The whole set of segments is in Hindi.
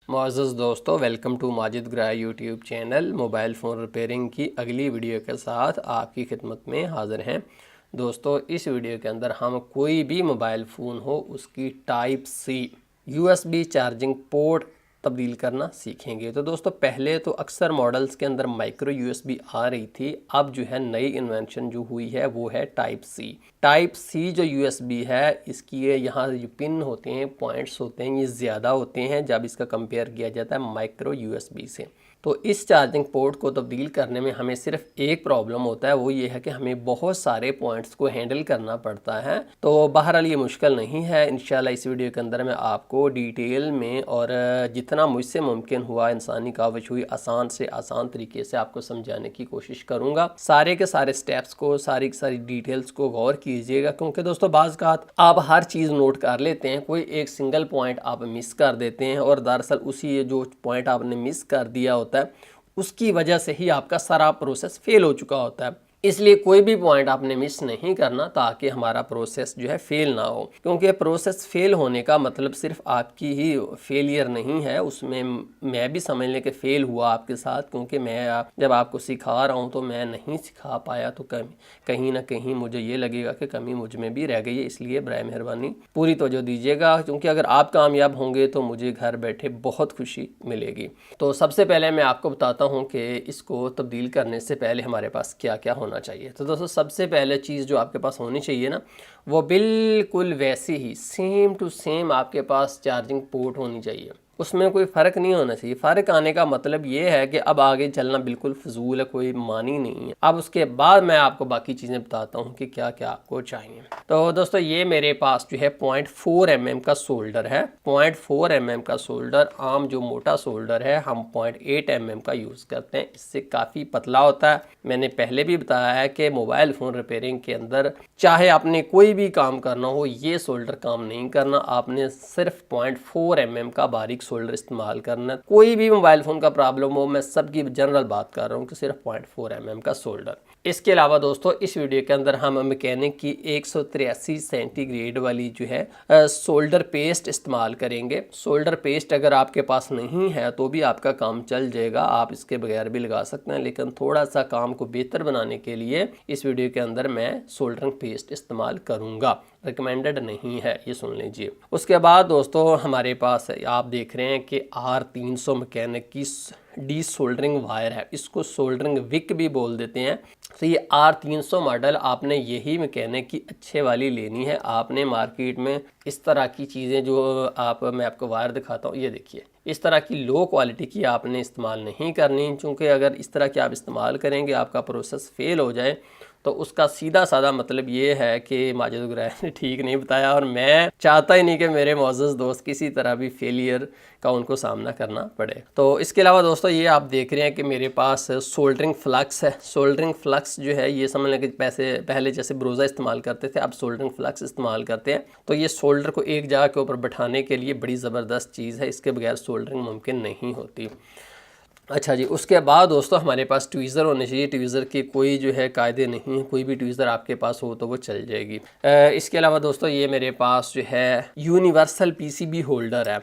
मुअज़्ज़ज़ दोस्तों, वेलकम टू माजिद ग्रा YouTube channel. Mobile phone repairing की अगली वीडियो के साथ आपकी खिदमत में हाज़िर हैं। दोस्तों, इस वीडियो के अंदर हम कोई भी मोबाइल फ़ोन हो उसकी type C USB charging port तब्दील करना सीखेंगे। तो दोस्तों, पहले तो अक्सर मॉडल्स के अंदर माइक्रो USB आ रही थी। अब जो है नई इन्वेंशन जो हुई है वो है टाइप सी। टाइप सी जो USB है, इसकी ये यहाँ जो पिन होते हैं, पॉइंट्स होते हैं, ये ज़्यादा होते हैं जब इसका कंपेयर किया जाता है माइक्रो USB से। तो इस चार्जिंग पोर्ट को तब्दील करने में हमें सिर्फ एक प्रॉब्लम होता है, वो ये है कि हमें बहुत सारे पॉइंट्स को हैंडल करना पड़ता है। तो बहरहाल ये मुश्किल नहीं है। इंशाल्लाह इस वीडियो के अंदर मैं आपको डिटेल में और जितना मुझसे मुमकिन हुआ इंसानी काविश हुई आसान से आसान तरीके से आपको समझाने की कोशिश करूँगा। सारे के सारे स्टेप्स को, सारी की सारी डिटेल्स को गौर कीजिएगा, क्योंकि दोस्तों बाज़ औक़ात आप हर चीज़ नोट कर लेते हैं, कोई एक सिंगल पॉइंट आप मिस कर देते हैं और दरअसल उसी जो पॉइंट आपने मिस कर दिया होता है उसकी वजह से ही आपका सारा प्रोसेस फेल हो चुका होता है। इसलिए कोई भी पॉइंट आपने मिस नहीं करना ताकि हमारा प्रोसेस जो है फेल ना हो, क्योंकि प्रोसेस फेल होने का मतलब सिर्फ आपकी ही फेलियर नहीं है, उसमें मैं भी समझ लें कि फेल हुआ आपके साथ, क्योंकि मैं जब आपको सिखा रहा हूं तो मैं नहीं सिखा पाया तो कहीं ना कहीं मुझे ये लगेगा कि कमी मुझ में भी रह गई है। इसलिए बराए मेहरबानी पूरी तवज्जो दीजिएगा, क्योंकि अगर आप कामयाब होंगे तो मुझे घर बैठे बहुत खुशी मिलेगी। तो सबसे पहले मैं आपको बताता हूँ कि इसको तब्दील करने से पहले हमारे पास क्या क्या होना चाहिए। तो दोस्तों, सबसे पहले चीज़ जो आपके पास होनी चाहिए ना, वो बिल्कुल वैसी ही सेम टू सेम आपके पास चार्जिंग पोर्ट होनी चाहिए। उसमें कोई फ़र्क नहीं होना चाहिए। फ़र्क आने का मतलब ये है कि अब आगे चलना बिल्कुल फजूल है, कोई मानी नहीं है। अब उसके बाद मैं आपको बाकी चीज़ें बताता हूँ कि क्या क्या आपको चाहिए। तो दोस्तों, ये मेरे पास जो है 0.4 mm का सोल्डर है। 0.4 mm का सोल्डर, आम जो मोटा सोल्डर है हम 0.8 mm का यूज़ करते हैं, इससे काफ़ी पतला होता है। मैंने पहले भी बताया है कि मोबाइल फ़ोन रिपेयरिंग के अंदर चाहे आपने कोई भी काम करना हो, ये सोल्डर काम नहीं करना। आपने सिर्फ 0.4 mm का बारीक सोल्डर इस्तेमाल करना। कोई भी मोबाइल फ़ोन का प्रॉब्लम हो, मैं सबकी जनरल बात कर रहा हूँ कि सिर्फ 0.4 mm का सोल्डर। इसके अलावा दोस्तों, इस वीडियो के अंदर हम मैकेनिक की 183 सेंटीग्रेड वाली जो है सोल्डर पेस्ट इस्तेमाल करेंगे। सोल्डर पेस्ट अगर आपके पास नहीं है तो भी आपका काम चल जाएगा, आप इसके बगैर भी लगा सकते हैं, लेकिन थोड़ा सा काम को बेहतर बनाने के लिए इस वीडियो के अंदर मैं सोल्डरिंग पेस्ट इस्तेमाल करूँगा। रिकमेंडेड नहीं है, ये सुन लीजिए। उसके बाद दोस्तों, हमारे पास आप देख रहे हैं कि R300 मैकेनिक की डी सोल्डरिंग वायर है, इसको सोल्डरिंग विक भी बोल देते हैं। तो ये R300 मॉडल आपने यही मैकेनिक की अच्छे वाली लेनी है। आपने मार्केट में इस तरह की चीज़ें जो मैं आपको वायर दिखाता हूँ, ये देखिए, इस तरह की लो क्वालिटी की आपने इस्तेमाल नहीं करनी, क्योंकि अगर इस तरह की आप इस्तेमाल करेंगे आपका प्रोसेस फेल हो जाए तो उसका सीधा साधा मतलब ये है कि माजिद ग्रा ने ठीक नहीं बताया, और मैं चाहता ही नहीं कि मेरे मुअज़्ज़ज़ दोस्त किसी तरह भी फेलियर का उनको सामना करना पड़े। तो इसके अलावा दोस्तों, ये आप देख रहे हैं कि मेरे पास सोल्डरिंग फ्लक्स है। सोल्डरिंग फ्लक्स जो है, ये समझ लें कि पहले जैसे ब्रोज़ा इस्तेमाल करते थे, अब सोल्डरिंग फ्लक्स इस्तेमाल करते हैं। तो ये सोल्डर को एक जगह के ऊपर बैठाने के लिए बड़ी ज़बरदस्त चीज़ है, इसके बगैर सोल्डरिंग मुमकिन नहीं होती। अच्छा जी, उसके बाद दोस्तों हमारे पास ट्वीज़र होने चाहिए। ट्वीज़र के कोई जो है कायदे नहीं है, कोई भी ट्वीज़र आपके पास हो तो वो चल जाएगी। इसके अलावा दोस्तों, ये मेरे पास जो है यूनिवर्सल PCB होल्डर है,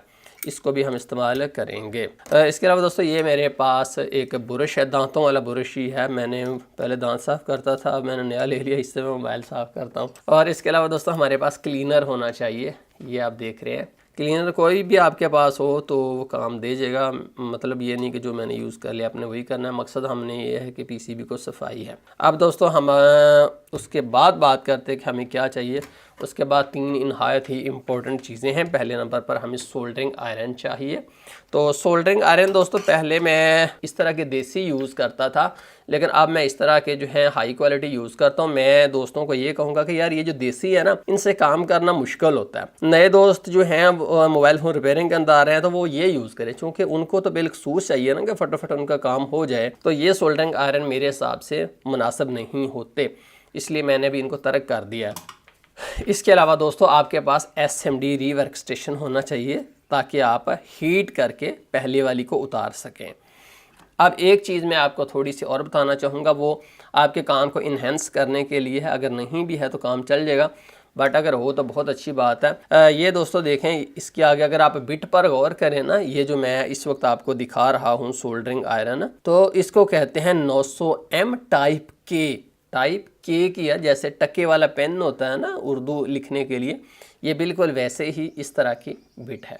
इसको भी हम इस्तेमाल करेंगे। इसके अलावा दोस्तों, ये मेरे पास एक ब्रश है, दांतों वाला ब्रश ही है। मैंने पहले दांत साफ़ करता था, अब मैंने नया ले लिया, इससे मैं मोबाइल साफ़ करता हूँ। और इसके अलावा दोस्तों, हमारे पास क्लीनर होना चाहिए। ये आप देख रहे हैं, क्लीनर कोई भी आपके पास हो तो वो काम दे जाएगा। मतलब ये नहीं कि जो मैंने यूज़ कर लिया आपने वही करना है, मकसद हमने ये है कि PCB को सफाई है। अब दोस्तों, हम उसके बाद बात करते हैं कि हमें क्या चाहिए। उसके बाद 3 नहायत ही इम्पोर्टेंट चीज़ें हैं। पहले नंबर पर हमें सोल्डरिंग आयरन चाहिए। तो सोल्डरिंग आयरन दोस्तों, पहले मैं इस तरह के देसी यूज़ करता था, लेकिन अब मैं इस तरह के जो है हाई क्वालिटी यूज़ करता हूँ। मैं दोस्तों को ये कहूँगा कि यार ये जो देसी है ना, इनसे काम करना मुश्किल होता है। नए दोस्त जो हैं मोबाइल फ़ोन रिपेयरिंग के अंदर आ रहे हैं तो वो ये यूज़ करें, क्योंकि उनको तो बिलखसूस चाहिए ना कि फटाफट उनका काम हो जाए। तो ये सोल्डरिंग आयरन मेरे हिसाब से मुनासिब नहीं होते, इसलिए मैंने भी इनको तर्क कर दिया है। इसके अलावा दोस्तों, आपके पास SMD रीवर्क स्टेशन होना चाहिए ताकि आप हीट करके पहले वाली को उतार सकें। अब एक चीज़ मैं आपको थोड़ी सी और बताना चाहूँगा, वो आपके काम को इन्हेंस करने के लिए है। अगर नहीं भी है तो काम चल जाएगा। बट अगर हो तो बहुत अच्छी बात है। ये दोस्तों देखें, इसके आगे अगर आप बिट पर गौर करें ना, ये जो मैं इस वक्त आपको दिखा रहा हूँ सोल्डरिंग आयरन, तो इसको कहते हैं 900M टाइप के किया, जैसे टके वाला पेन होता है ना उर्दू लिखने के लिए, ये बिल्कुल वैसे ही इस तरह की बिट है।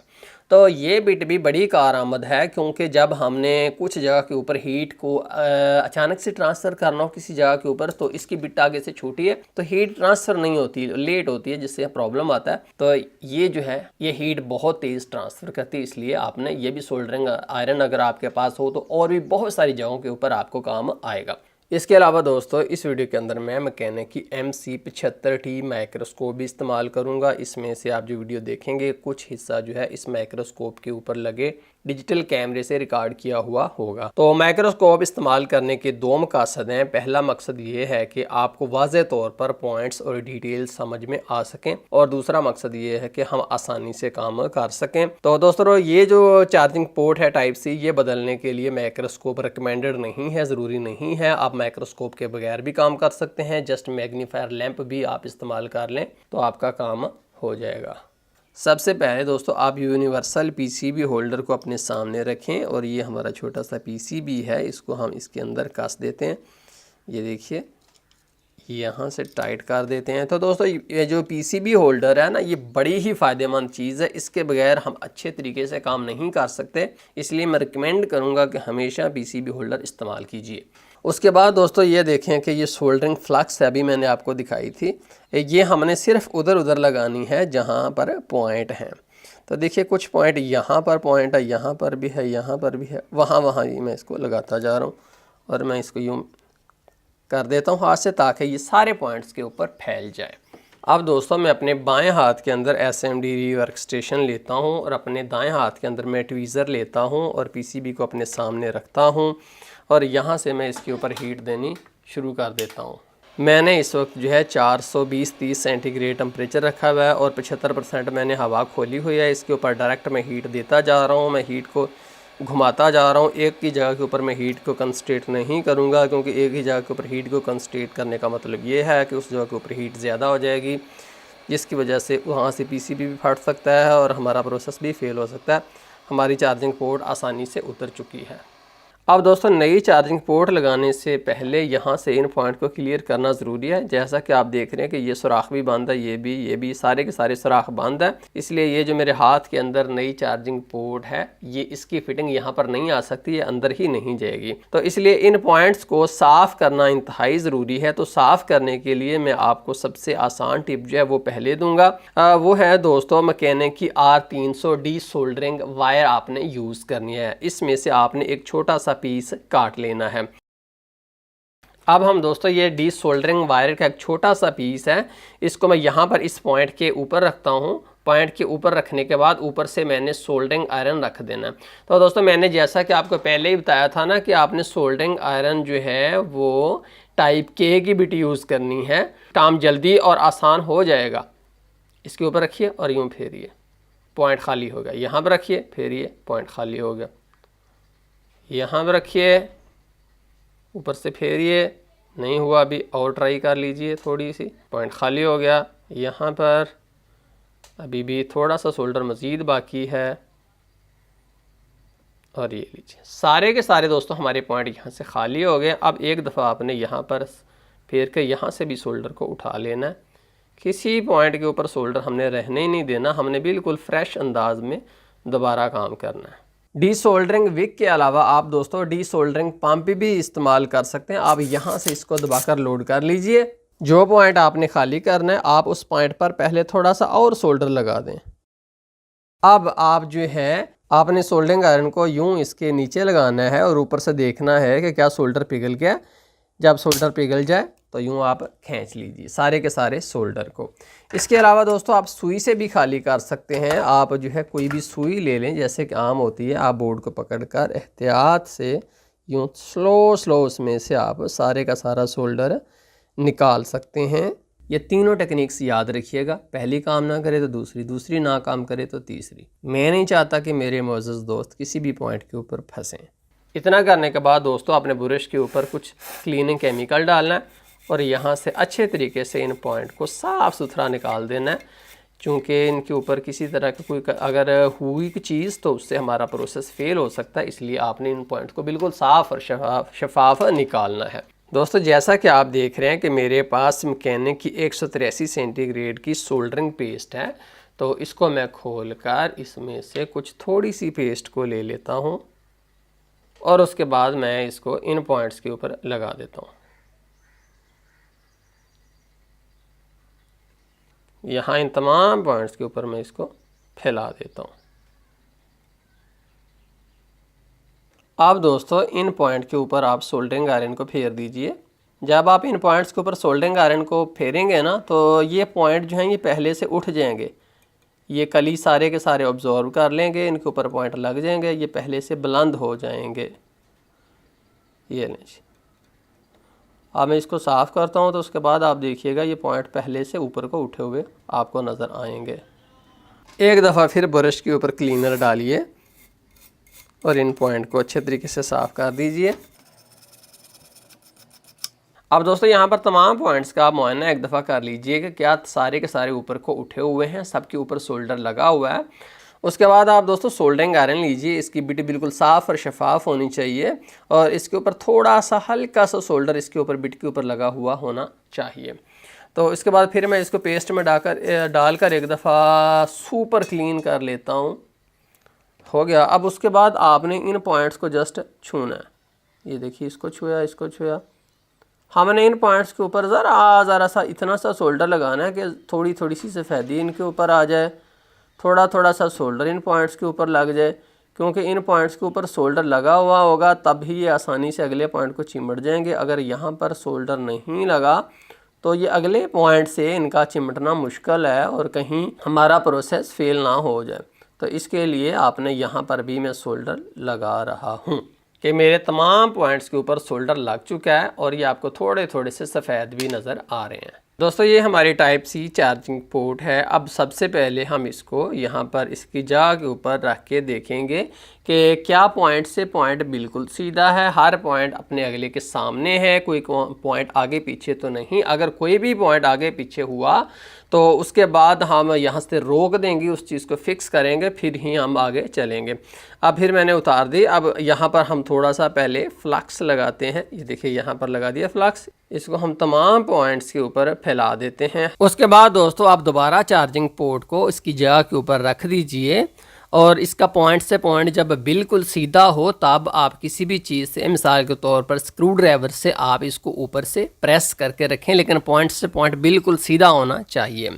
तो ये बिट भी बड़ी कारआमद है, क्योंकि जब हमने कुछ जगह के ऊपर हीट को अचानक से ट्रांसफ़र करना हो किसी जगह के ऊपर, तो इसकी बिट आगे से छोटी है तो हीट ट्रांसफ़र नहीं होती, लेट होती है, जिससे प्रॉब्लम आता है। तो ये जो है ये हीट बहुत तेज़ ट्रांसफ़र करती है, इसलिए आपने ये भी सोल्डरिंग आयरन अगर आपके पास हो तो और भी बहुत सारी जगहों के ऊपर आपको काम आएगा। इसके अलावा दोस्तों इस वीडियो के अंदर मैं मैकेनिक की MC75T माइक्रोस्कोप भी इस्तेमाल करूंगा। इसमें से आप जो वीडियो देखेंगे कुछ हिस्सा जो है इस माइक्रोस्कोप के ऊपर लगे डिजिटल कैमरे से रिकॉर्ड किया हुआ होगा। तो माइक्रोस्कोप इस्तेमाल करने के दो मकसद हैं। पहला मकसद ये है कि आपको वाज़ेह तौर पर पॉइंट्स और डिटेल्स समझ में आ सकें, और दूसरा मकसद ये है कि हम आसानी से काम कर सकें। तो दोस्तों ये जो चार्जिंग पोर्ट है टाइप सी, ये बदलने के लिए माइक्रोस्कोप रिकमेंडेड नहीं है, ज़रूरी नहीं है। आप माइक्रोस्कोप के बगैर भी काम कर सकते हैं, जस्ट मैग्नीफायर लैंप भी आप इस्तेमाल कर लें तो आपका काम हो जाएगा। सबसे पहले दोस्तों आप यूनिवर्सल पीसीबी होल्डर को अपने सामने रखें, और ये हमारा छोटा सा पीसीबी है, इसको हम इसके अंदर कस देते हैं। ये देखिए यहाँ से टाइट कर देते हैं। तो दोस्तों ये जो पीसीबी होल्डर है ना, ये बड़ी ही फ़ायदेमंद चीज़ है, इसके बगैर हम अच्छे तरीके से काम नहीं कर सकते, इसलिए मैं रिकमेंड करूँगा कि हमेशा पीसीबी होल्डर इस्तेमाल कीजिए। उसके बाद दोस्तों ये देखें कि ये सोल्डरिंग फ्लक्स है, अभी मैंने आपको दिखाई थी, ये हमने सिर्फ उधर उधर लगानी है जहाँ पर पॉइंट हैं। तो देखिए कुछ पॉइंट यहाँ पर पॉइंट है, यहाँ पर भी है, यहाँ पर भी है, वहाँ ही मैं इसको लगाता जा रहा हूँ, और मैं इसको यूँ कर देता हूँ हाथ से ताकि ये सारे पॉइंट्स के ऊपर फैल जाए। अब दोस्तों मैं अपने बाएं हाथ के अंदर SMD वर्क स्टेशन लेता हूँ, और अपने दाएं हाथ के अंदर मैं ट्वीज़र लेता हूँ और पीसीबी को अपने सामने रखता हूँ, और यहाँ से मैं इसके ऊपर हीट देनी शुरू कर देता हूँ। मैंने इस वक्त जो है 420-30 सेंटीग्रेड टेम्परेचर रखा हुआ है, और 75% मैंने हवा खोली हुई है। इसके ऊपर डायरेक्ट मैं हीट देता जा रहा हूँ, मैं हीट को घुमाता जा रहा हूँ। एक की जगह के ऊपर मैं हीट को कंसंट्रेट नहीं करूँगा, क्योंकि एक ही जगह के ऊपर हीट को कंसंट्रेट करने का मतलब ये है कि उस जगह के ऊपर हीट ज़्यादा हो जाएगी, जिसकी वजह से वहाँ से पीसीबी भी फट सकता है और हमारा प्रोसेस भी फेल हो सकता है। हमारी चार्जिंग पोर्ट आसानी से उतर चुकी है। अब दोस्तों नई चार्जिंग पोर्ट लगाने से पहले यहाँ से इन पॉइंट को क्लियर करना ज़रूरी है। जैसा कि आप देख रहे हैं कि ये सुराख भी बंद है, ये भी सारे के सारे सुराख बंद है, इसलिए ये जो मेरे हाथ के अंदर नई चार्जिंग पोर्ट है, ये इसकी फिटिंग यहाँ पर नहीं आ सकती, ये अंदर ही नहीं जाएगी। तो इसलिए इन पॉइंट्स को साफ़ करना इंतहाई ज़रूरी है। तो साफ़ करने के लिए मैं आपको सबसे आसान टिप जो है वो पहले दूँगा, वो है दोस्तों मैकेनिक की R300D सोल्डरिंग वायर आपने यूज़ करनी है। इसमें से आपने एक छोटा सा पीस काट लेना है। अब हम दोस्तों ये डी सोल्डरिंग वायर का एक छोटा सा पीस है, इसको मैं यहाँ पर इस पॉइंट के ऊपर रखता हूँ। पॉइंट के ऊपर रखने के बाद ऊपर से मैंने सोल्डरिंग आयरन रख देना। तो दोस्तों मैंने जैसा कि आपको पहले ही बताया था ना कि आपने सोल्डरिंग आयरन जो है वो टाइप के की बिट यूज़ करनी है, काम जल्दी और आसान हो जाएगा। इसके ऊपर रखिए और यूँ फेरिए, पॉइंट खाली हो गया। यहाँ पर रखिए, फेरिए, पॉइंट खाली हो गया। यहाँ पर रखिए, ऊपर से फेरिए, नहीं हुआ, अभी और ट्राई कर लीजिए थोड़ी सी, पॉइंट खाली हो गया। यहाँ पर अभी भी थोड़ा सा सोल्डर मज़ीद बाकी है, और ये लीजिए सारे के सारे दोस्तों हमारे पॉइंट यहाँ से खाली हो गए। अब एक दफ़ा आपने यहाँ पर फेर के यहाँ से भी सोल्डर को उठा लेना है। किसी पॉइंट के ऊपर सोल्डर हमने रहने ही नहीं देना, हमने बिल्कुल फ्रेश अंदाज में दोबारा काम करना है। डी सोल्डरिंग विक के अलावा आप दोस्तों डी सोल्डरिंग पंप भी इस्तेमाल कर सकते हैं। आप यहाँ से इसको दबाकर लोड कर लीजिए। जो पॉइंट आपने खाली करना है आप उस पॉइंट पर पहले थोड़ा सा और सोल्डर लगा दें। अब आप जो है आपने सोल्डरिंग आयरन को यूं इसके नीचे लगाना है और ऊपर से देखना है कि क्या सोल्डर पिघल गया। जब सोल्डर पिघल जाए तो यूं आप खींच लीजिए सारे के सारे सोल्डर को। इसके अलावा दोस्तों आप सुई से भी खाली कर सकते हैं। आप जो है कोई भी सुई ले लें जैसे कि आम होती है, आप बोर्ड को पकड़कर एहतियात से यूं स्लो उसमें से आप सारे का सारा सोल्डर निकाल सकते हैं। ये तीनों टेक्निक्स याद रखिएगा, पहली काम ना करे तो दूसरी, दूसरी ना काम करे तो तीसरी। मैं नहीं चाहता कि मेरे मोअज़्ज़ज़ दोस्त किसी भी पॉइंट के ऊपर फंसें। इतना करने के बाद दोस्तों अपने ब्रश के ऊपर कुछ क्लीनिंग केमिकल डालना है और यहाँ से अच्छे तरीके से इन पॉइंट को साफ़ सुथरा निकाल देना है, क्योंकि इनके ऊपर किसी तरह की कोई अगर हुई चीज़ तो उससे हमारा प्रोसेस फेल हो सकता है। इसलिए आपने इन पॉइंट को बिल्कुल साफ़ और शफाफ निकालना है। दोस्तों जैसा कि आप देख रहे हैं कि मेरे पास मैकेनिक की 183 सेंटीग्रेड की सोल्डरिंग पेस्ट है, तो इसको मैं खोलकर इसमें से कुछ थोड़ी सी पेस्ट को ले लेता हूँ और उसके बाद मैं इसको इन पॉइंट्स के ऊपर लगा देता हूँ। यहाँ इन तमाम पॉइंट्स के ऊपर मैं इसको फैला देता हूँ। अब दोस्तों इन पॉइंट के ऊपर आप सोल्डरिंग आयरन को फेर दीजिए। जब आप इन पॉइंट्स के ऊपर सोल्डरिंग आयरन को फेरेंगे ना, तो ये पॉइंट जो हैं ये पहले से उठ जाएंगे, ये कली सारे के सारे ऑब्जॉर्व कर लेंगे, इनके ऊपर पॉइंट लग जाएंगे, ये पहले से बुलंद हो जाएंगे। ये लें जी। अब मैं इसको साफ़ करता हूँ, तो उसके बाद आप देखिएगा ये पॉइंट पहले से ऊपर को उठे हुए आपको नज़र आएंगे। एक दफ़ा फिर ब्रश के ऊपर क्लीनर डालिए और इन पॉइंट को अच्छे तरीके से साफ़ कर दीजिए। अब दोस्तों यहाँ पर तमाम पॉइंट्स का आप मुआयना एक दफ़ा कर लीजिए कि क्या सारे के सारे ऊपर को उठे हुए हैं, सबके ऊपर सोल्डर लगा हुआ है। उसके बाद आप दोस्तों सोल्डरिंग आयरन लीजिए, इसकी बिट बिल्कुल साफ़ और शफाफ होनी चाहिए और इसके ऊपर थोड़ा सा हल्का सा सोल्डर इसके ऊपर बिट के ऊपर लगा हुआ होना चाहिए। तो इसके बाद फिर मैं इसको पेस्ट में डालकर एक दफ़ा सुपर क्लीन कर लेता हूँ। हो गया। अब उसके बाद आपने इन पॉइंट्स को जस्ट छूना है। ये देखिए, इसको छुआ, इसको छुआ। हमने इन पॉइंट्स के ऊपर ज़रा सा इतना सा सोल्डर लगाना है कि थोड़ी थोड़ी सी सफ़ेदी इनके ऊपर आ जाए, थोड़ा थोड़ा सा सोल्डर इन पॉइंट्स के ऊपर लग जाए, क्योंकि इन पॉइंट्स के ऊपर सोल्डर लगा हुआ होगा तभी ये आसानी से अगले पॉइंट को चिमट जाएंगे। अगर यहाँ पर सोल्डर नहीं लगा तो ये अगले पॉइंट से इनका चिमटना मुश्किल है और कहीं हमारा प्रोसेस फेल ना हो जाए। तो इसके लिए आपने यहाँ पर भी मैं सोल्डर लगा रहा हूँ कि मेरे तमाम पॉइंट्स के ऊपर सोल्डर लग चुका है और ये आपको थोड़े थोड़े से सफ़ेद भी नज़र आ रहे हैं। दोस्तों ये हमारी टाइप सी चार्जिंग पोर्ट है। अब सबसे पहले हम इसको यहाँ पर इसकी जगह के ऊपर रख के देखेंगे कि क्या पॉइंट से पॉइंट बिल्कुल सीधा है, हर पॉइंट अपने अगले के सामने है, कोई पॉइंट आगे पीछे तो नहीं। अगर कोई भी पॉइंट आगे पीछे हुआ तो उसके बाद हम यहाँ से रोक देंगे, उस चीज़ को फिक्स करेंगे, फिर ही हम आगे चलेंगे। अब फिर मैंने उतार दी। अब यहाँ पर हम थोड़ा सा पहले फ्लक्स लगाते हैं। ये देखिए यहाँ पर लगा दिया फ्लक्स। इसको हम तमाम पॉइंट्स के ऊपर फैला देते हैं। उसके बाद दोस्तों आप दोबारा चार्जिंग पोर्ट को इसकी जगह के ऊपर रख दीजिए और इसका पॉइंट से पॉइंट जब बिल्कुल सीधा हो तब आप किसी भी चीज़ से, मिसाल के तौर पर स्क्रू ड्राइवर से, आप इसको ऊपर से प्रेस करके रखें, लेकिन पॉइंट से पॉइंट बिल्कुल सीधा होना चाहिए।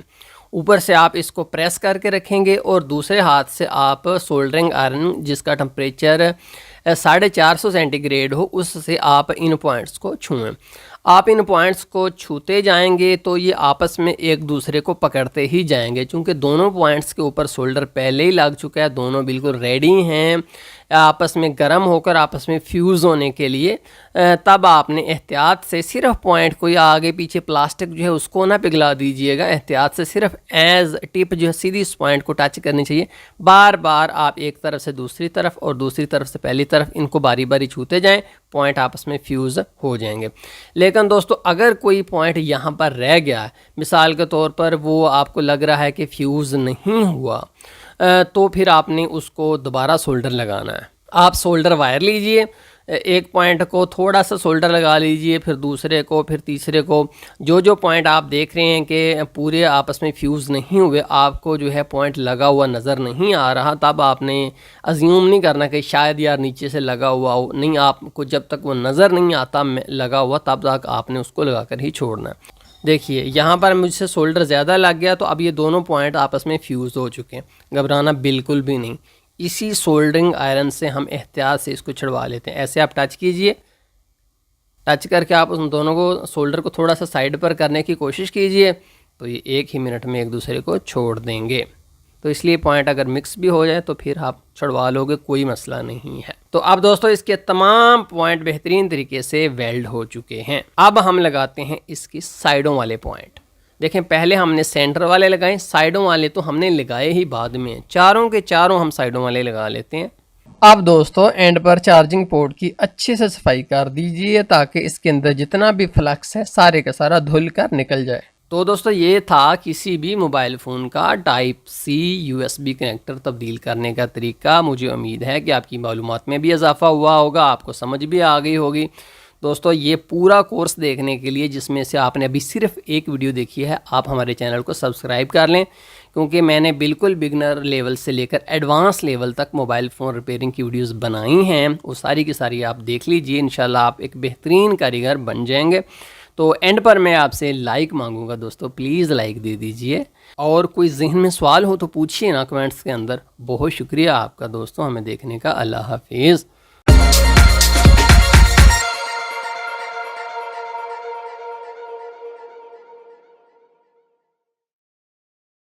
ऊपर से आप इसको प्रेस करके रखेंगे और दूसरे हाथ से आप सोल्डरिंग आयरन जिसका टेम्परेचर 450 सेंटीग्रेड हो उससे आप इन पॉइंट्स को छुएं। आप इन पॉइंट्स को छूते जाएंगे तो ये आपस में एक दूसरे को पकड़ते ही जाएंगे, क्योंकि दोनों पॉइंट्स के ऊपर सोल्डर पहले ही लग चुका है, दोनों बिल्कुल रेडी हैं आपस में गर्म होकर आपस में फ्यूज़ होने के लिए। तब आपने एहतियात से सिर्फ पॉइंट को या आगे पीछे प्लास्टिक जो है उसको ना पिघला दीजिएगा, एहतियात से सिर्फ एज टिप जो है सीधी इस पॉइंट को टच करनी चाहिए। बार बार आप एक तरफ से दूसरी तरफ और दूसरी तरफ से पहली तरफ इनको बारी बारी छूते जाएं, पॉइंट आपस में फ्यूज़ हो जाएंगे। लेकिन दोस्तों अगर कोई पॉइंट यहाँ पर रह गया है, मिसाल के तौर पर वो आपको लग रहा है कि फ्यूज़ नहीं हुआ, तो फिर आपने उसको दोबारा सोल्डर लगाना है। आप सोल्डर वायर लीजिए, एक पॉइंट को थोड़ा सा सोल्डर लगा लीजिए, फिर दूसरे को, फिर तीसरे को। जो पॉइंट आप देख रहे हैं कि पूरे आपस में फ्यूज़ नहीं हुए, आपको जो है पॉइंट लगा हुआ नज़र नहीं आ रहा, तब आपने अज्यूम नहीं करना कि शायद यार नीचे से लगा हुआ हो। नहीं, आपको जब तक वो नज़र नहीं आता लगा हुआ तब तक आपने उसको लगा कर ही छोड़ना है। देखिए यहाँ पर मुझसे सोल्डर ज़्यादा लग गया तो अब ये दोनों पॉइंट आपस में फ्यूज़ हो चुके हैं। घबराना बिल्कुल भी नहीं, इसी सोल्डरिंग आयरन से हम एहतियात से इसको छिड़वा लेते हैं। ऐसे आप टच कीजिए, टच करके आप उन दोनों को, सोल्डर को थोड़ा सा साइड पर करने की कोशिश कीजिए, तो ये एक ही मिनट में एक दूसरे को छोड़ देंगे। तो इसलिए पॉइंट अगर मिक्स भी हो जाए तो फिर आप छुड़वा लोगे, कोई मसला नहीं है। तो अब दोस्तों इसके तमाम पॉइंट बेहतरीन तरीके से वेल्ड हो चुके हैं। अब हम लगाते हैं इसकी साइडों वाले पॉइंट। देखें, पहले हमने सेंटर वाले लगाए, साइडों वाले तो हमने लगाए ही बाद में। चारों के चारों हम साइडों वाले लगा लेते हैं। अब दोस्तों एंड पर चार्जिंग पोर्ट की अच्छे से सफाई कर दीजिए ताकि इसके अंदर जितना भी फ्लक्स है सारे का सारा धुल कर निकल जाए। तो दोस्तों ये था किसी भी मोबाइल फ़ोन का टाइप सी USB कनेक्टर तब्दील करने का तरीका। मुझे उम्मीद है कि आपकी मालूमात में भी इजाफा हुआ होगा, आपको समझ भी आ गई होगी। दोस्तों ये पूरा कोर्स देखने के लिए, जिसमें से आपने अभी सिर्फ एक वीडियो देखी है, आप हमारे चैनल को सब्सक्राइब कर लें, क्योंकि मैंने बिल्कुल बिगनर लेवल से लेकर एडवांस लेवल तक मोबाइल फ़ोन रिपेयरिंग की वीडियोस बनाई हैं। वो सारी की सारी आप देख लीजिए, इंशाल्लाह आप एक बेहतरीन कारीगर बन जाएंगे। तो एंड पर मैं आपसे लाइक मांगूंगा दोस्तों, प्लीज़ लाइक दे दीजिए, और कोई जहन में सवाल हो तो पूछिए ना कमेंट्स के अंदर। बहुत शुक्रिया आपका दोस्तों हमें देखने का। अल्लाह हाफिज़।